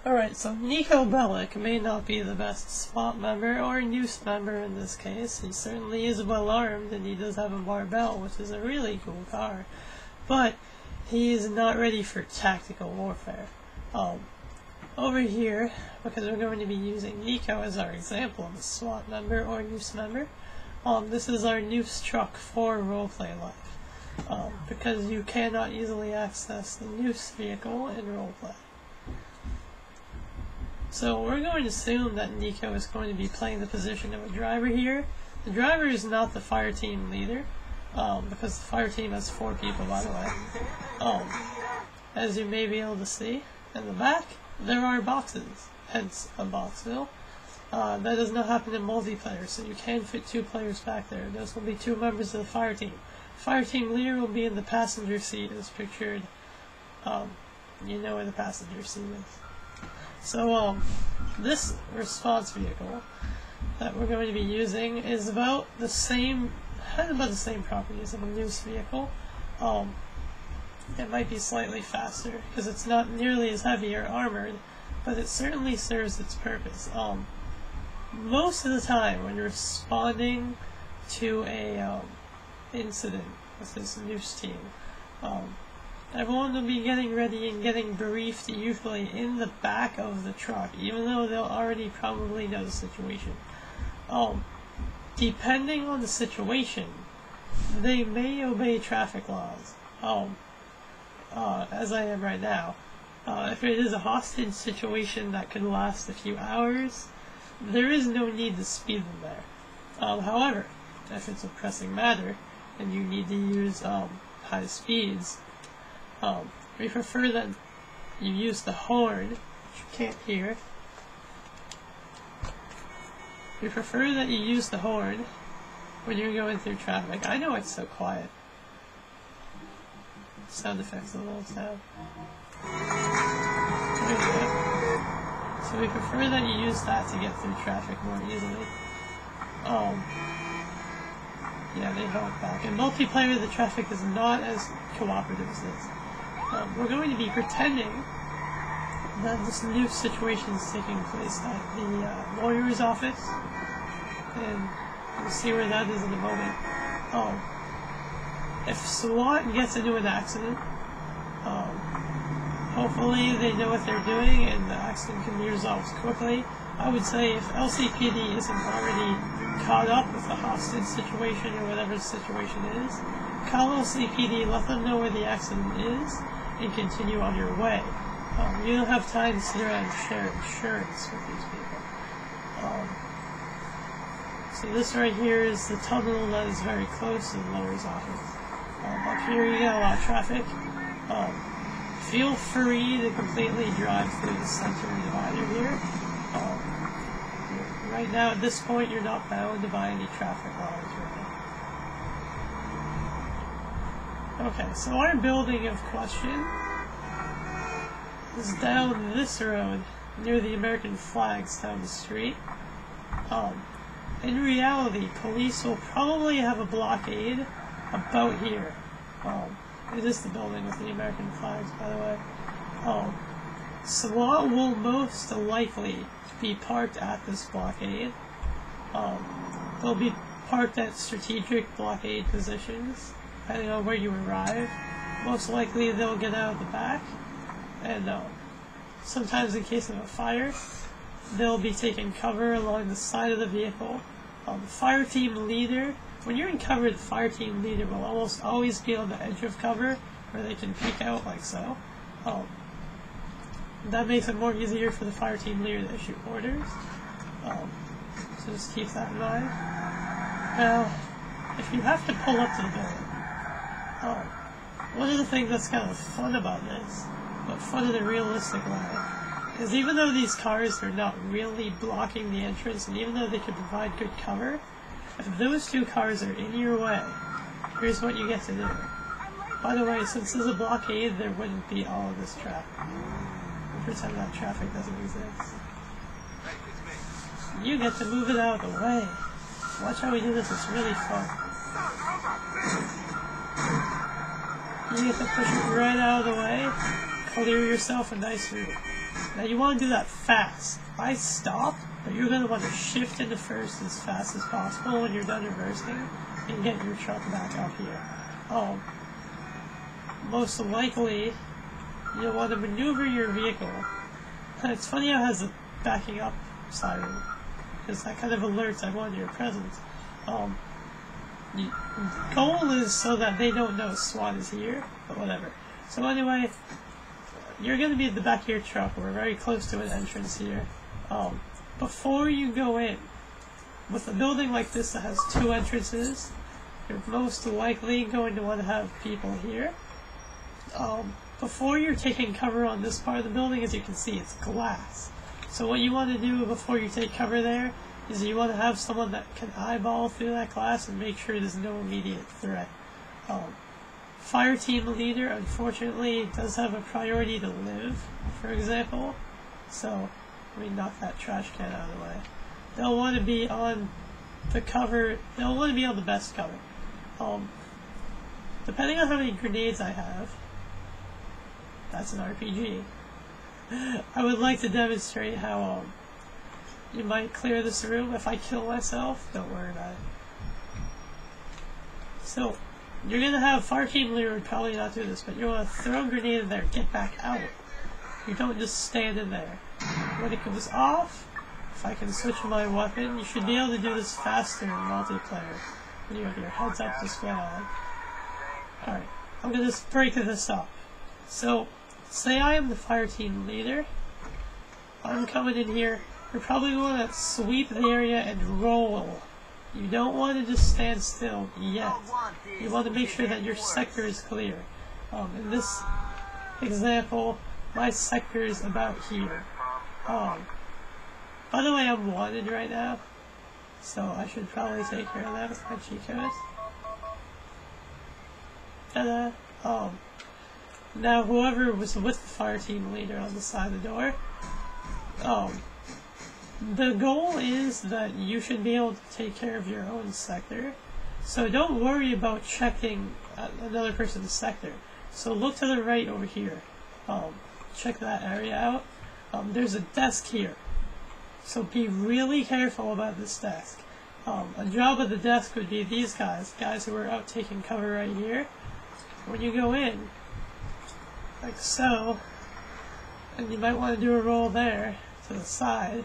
Alright, so Nico Bellic may not be the best SWAT member or N.O.O.S.E member in this case. He certainly is well armed, and he does have a barbell, which is a really cool car. But he is not ready for tactical warfare. Over here, because we're going to be using Nico as our example of a SWAT member or N.O.O.S member, this is our N.O.O.S truck for roleplay life. Because you cannot easily access the N.O.O.S vehicle in roleplay. So we're going to assume that Nico is going to be playing the position of a driver here. The driver is not the fire team leader, because the fire team has 4 people, by the way. As you may be able to see in the back, there are boxes, hence a boxville. That does not happen in multiplayer, so you can fit 2 players back there. Those will be 2 members of the fire team. Fire team leader will be in the passenger seat as pictured. You know where the passenger seat is. So, this response vehicle that we're going to be using is about the same, has about the same properties of a N.O.O.S vehicle. It might be slightly faster, because it's not nearly as heavy or armored, but it certainly serves its purpose. Most of the time, when you're responding to a incident with this N.O.O.S team, everyone will be getting ready and getting briefed usually in the back of the truck, even though they'll already probably know the situation. Depending on the situation, they may obey traffic laws, as I am right now. If it is a hostage situation that could last a few hours, there is no need to speed them there. However, if it's a pressing matter, and you need to use high speeds, we prefer that you use the horn, which you can't hear. We prefer that you use the horn when you're going through traffic. I know it's so quiet. Sound effects a little sound. There you go. So we prefer that you use that to get through traffic more easily. Yeah, they held back. In multiplayer, the traffic is not as cooperative as this. We're going to be pretending that this new situation is taking place at the lawyer's office, and we'll see where that is in a moment. If SWAT gets into an accident, hopefully they know what they're doing and the accident can be resolved quickly. I would say if LCPD isn't already caught up with the hostage situation or whatever the situation is, call LCPD, let them know where the accident is, and continue on your way. You don't have time to sit around and share insurance with these people. So this right here is the tunnel that is very close to the lawyer's office. Up here you got a lot of traffic. Feel free to completely drive through the center divider here. Right now, at this point, you're not bound to by any traffic laws right now. Okay, so our building of question is down this road, near the American flags down the street. In reality, police will probably have a blockade about here. It is the building with the American flags, by the way. SWAT will most likely be parked at this blockade. They'll be parked at strategic blockade positions, depending on where you arrive. Most likely they'll get out of the back, and sometimes in case of a fire, they'll be taking cover along the side of the vehicle. The fire team leader, when you're in cover, the fire team leader will almost always be on the edge of cover, where they can peek out like so. That makes it more easier for the fire team leader to issue orders. So just keep that in mind. Now, if you have to pull up to the building, one of the things that's kind of fun about this, but fun in a realistic way, is even though these cars are not really blocking the entrance, and even though they can provide good cover, if those 2 cars are in your way, here's what you get to do. By the way, since there's a blockade, there wouldn't be all of this traffic. We'll pretend that traffic doesn't exist. You get to move it out of the way. Watch how we do this, it's really fun. You get to push it right out of the way, clear yourself a nice route. Now you want to do that fast. I stop, but you're going to want to shift into first as fast as possible when you're done reversing and get your truck back up here. Most likely, you'll want to maneuver your vehicle. And it's funny how it has a backing up siren, because that kind of alerts everyone to your presence. The goal is so that they don't know SWAT is here, but whatever. So anyway, you're going to be at the back of your truck. We're very close to an entrance here. Before you go in, with a building like this that has 2 entrances, you're most likely going to want to have people here. Before you're taking cover on this part of the building, as you can see, it's glass. So what you want to do before you take cover there is you want to have someone that can eyeball through that glass and make sure there's no immediate threat. Fire team leader, unfortunately, does have a priority to live, for example. So, let me knock that trash can out of the way. They'll want to be on the cover, they'll want to be on the best cover. Depending on how many grenades I have, that's an RPG. I would like to demonstrate how you might clear this room. If I kill myself, don't worry about it. So, you're going to have fire team leader would probably not do this, but you want to throw a grenade in there, get back out. You don't just stand in there. When it goes off, if I can switch my weapon, you should be able to do this faster in multiplayer when you have your heads up display on. Alright, I'm going to just break this up. So, say I am the fire team leader. I'm coming in here. You're probably going to sweep the area and roll. You don't want to just stand still yet. You want to make sure that your sector is clear. In this example, my sector is about here. By the way, I'm wanted right now, so I should probably take care of that with my cheat codes. Ta-da! Now whoever was with the fire team leader on the side of the door, the goal is that you should be able to take care of your own sector, so don't worry about checking another person's sector. So look to the right over here. Check that area out. There's a desk here, so be really careful about this desk. A job of the desk would be these guys who are out taking cover right here. When you go in, like so, and you might want to do a roll there to the side.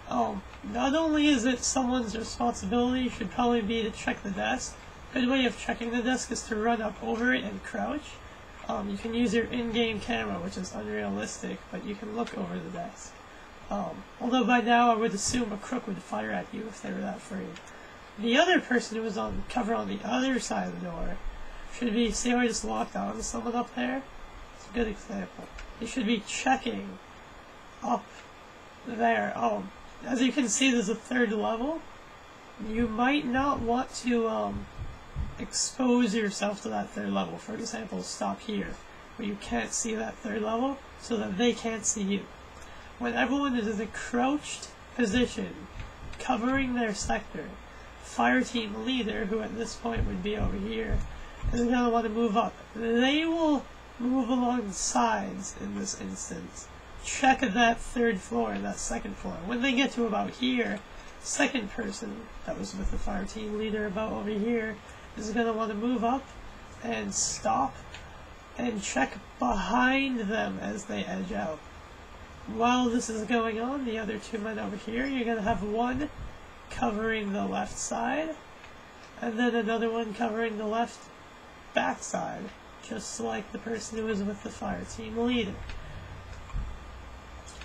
Not only is it someone's responsibility, should probably be to check the desk. A good way of checking the desk is to run up over it and crouch. You can use your in-game camera, which is unrealistic, but you can look over the desk. Although by now I would assume a crook would fire at you if they were that free. The other person who was on cover on the other side of the door should be, see how I just locked on someone up there? It's a good example. They should be checking up there. As you can see, there's a 3rd level. You might not want to expose yourself to that 3rd level. For example, stop here, where you can't see that 3rd level, so that they can't see you. When everyone is in a crouched position, covering their sector, fire team leader, who at this point would be over here, is going to want to move up. They will move along the sides in this instance. Check that 3rd floor and that 2nd floor. When they get to about here, 2nd person that was with the fire team leader about over here is going to want to move up and stop and check behind them as they edge out. While this is going on, the other 2 men over here, you're going to have one covering the left side and then another one covering the left back side, just like the person who was with the fire team leader.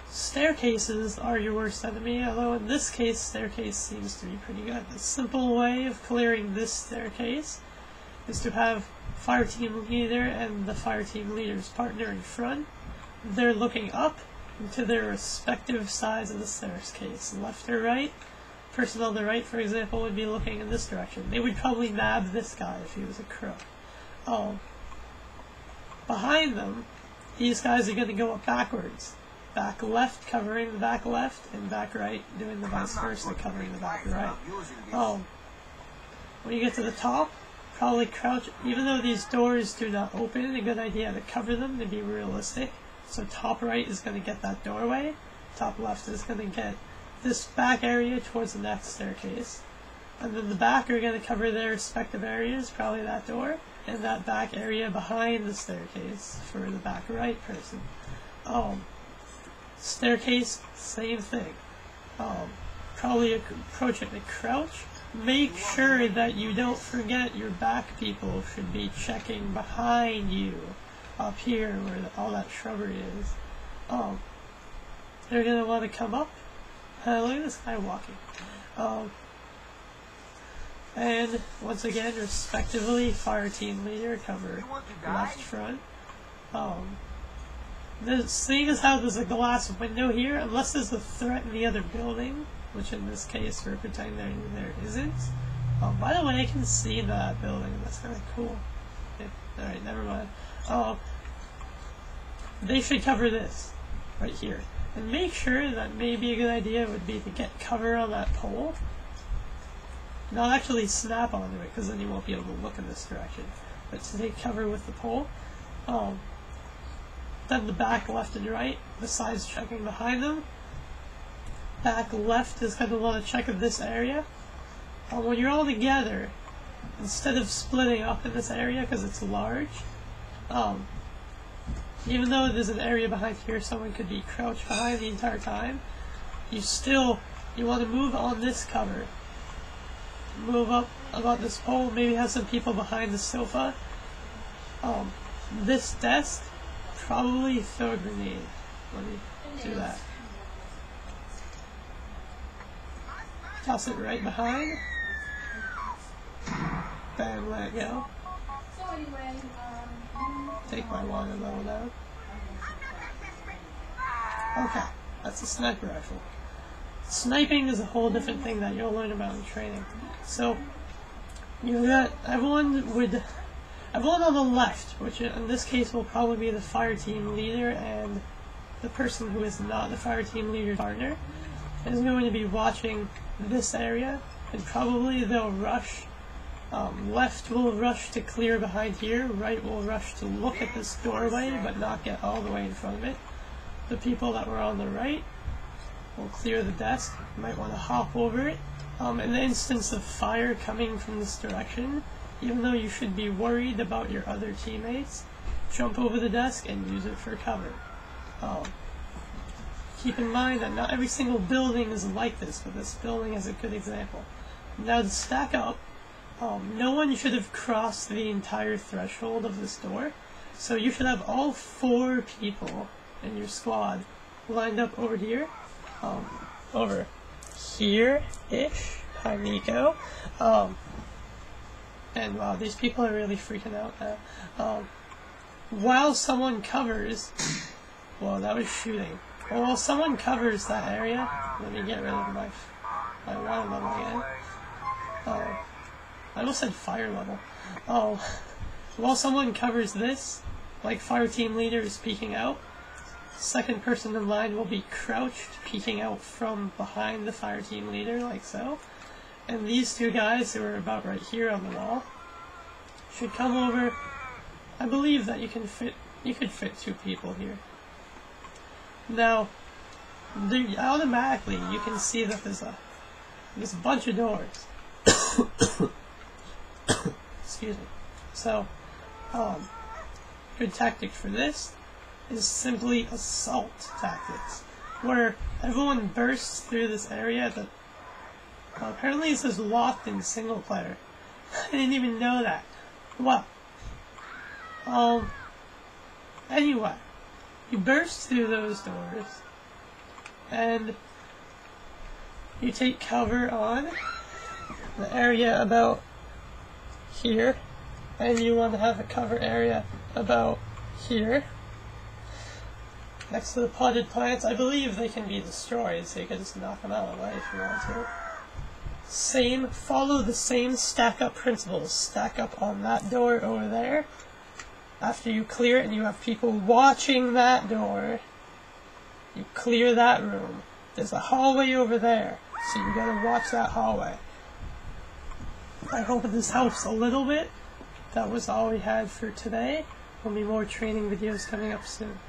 Staircases are your worst enemy, although in this case, staircase seems to be pretty good. The simple way of clearing this staircase is to have fire team leader and the fire team leader's partner in front. They're looking up into their respective sides of the staircase, left or right. Person on the right, for example, would be looking in this direction. They would probably nab this guy if he was a crook. Behind them, these guys are going to go up backwards. Back left covering the back left, and back right doing the vice versa, covering the back right. When you get to the top, probably crouch. Even though these doors do not open, a good idea to cover them to be realistic. So top right is going to get that doorway, top left is going to get this back area towards the next staircase, and then the back are going to cover their respective areas, probably that door, and that back area behind the staircase for the back right person. Staircase, same thing. Probably approach it with crouch. Make sure that you don't forget your back people should be checking behind you, up here where all that shrubbery is. They're going to want to come up. Look at this guy walking. And once again, respectively, fire team leader, cover left front. Seeing as how there's a glass window here, unless there's a threat in the other building, which in this case we're pretending there isn't. By the way, I can see that building. That's kind of cool. Okay, alright, never mind. They should cover this right here. And make sure that maybe a good idea would be to get cover on that pole. Not actually snap onto it, because then you won't be able to look in this direction. But to take cover with the pole. Then the back left and right, the sides checking behind them. Back left is going to want to check in this area. When you're all together, instead of splitting up in this area because it's large, even though there's an area behind here someone could be crouched behind the entire time, you want to move on this cover. Move up about this pole, maybe have some people behind the sofa. This desk, probably throw a grenade. Let me do that. Toss it right behind. Bam, let it go. Take my water level down. Okay, that's a sniper rifle. Sniping is a whole different thing that you'll learn about in training. So, you got everyone on the left, which in this case will probably be the fire team leader and the person who is not the fire team leader's partner, is going to be watching this area, and probably they'll rush. Left will rush to clear behind here, right will rush to look at this doorway but not get all the way in front of it. The people that were on the right will clear the desk, you might want to hop over it. In the instance of fire coming from this direction, even though you should be worried about your other teammates, jump over the desk and use it for cover. Keep in mind that not every single building is like this, but this building is a good example. Now to stack up, no one should have crossed the entire threshold of this door, so you should have all 4 people in your squad lined up over here, over here-ish, hi Nico, and wow, these people are really freaking out now. While someone covers, well, that was shooting. Well, while someone covers that area, let me get rid of my water level again. I almost said fire level. While someone covers this, like fire team leader is peeking out, second person in line will be crouched, peeking out from behind the fire team leader, like so. And these 2 guys, who are about right here on the wall, should come over. I believe that you could fit 2 people here. Now, automatically you can see that there's a bunch of doors. Excuse me. So, good tactic for this is simply assault tactics, where everyone bursts through this area that apparently this is locked in single player. I didn't even know that. Well, anyway, you burst through those doors, and you take cover on the area about here, and you want to have a cover area about here, next to the potted plants. I believe they can be destroyed, so you can just knock them out of the way if you want to. Follow the same stack up principles. Stack up on that door over there. After you clear it and you have people watching that door, you clear that room. There's a hallway over there, so you gotta watch that hallway. I hope this helps a little bit. That was all we had for today. There'll be more training videos coming up soon.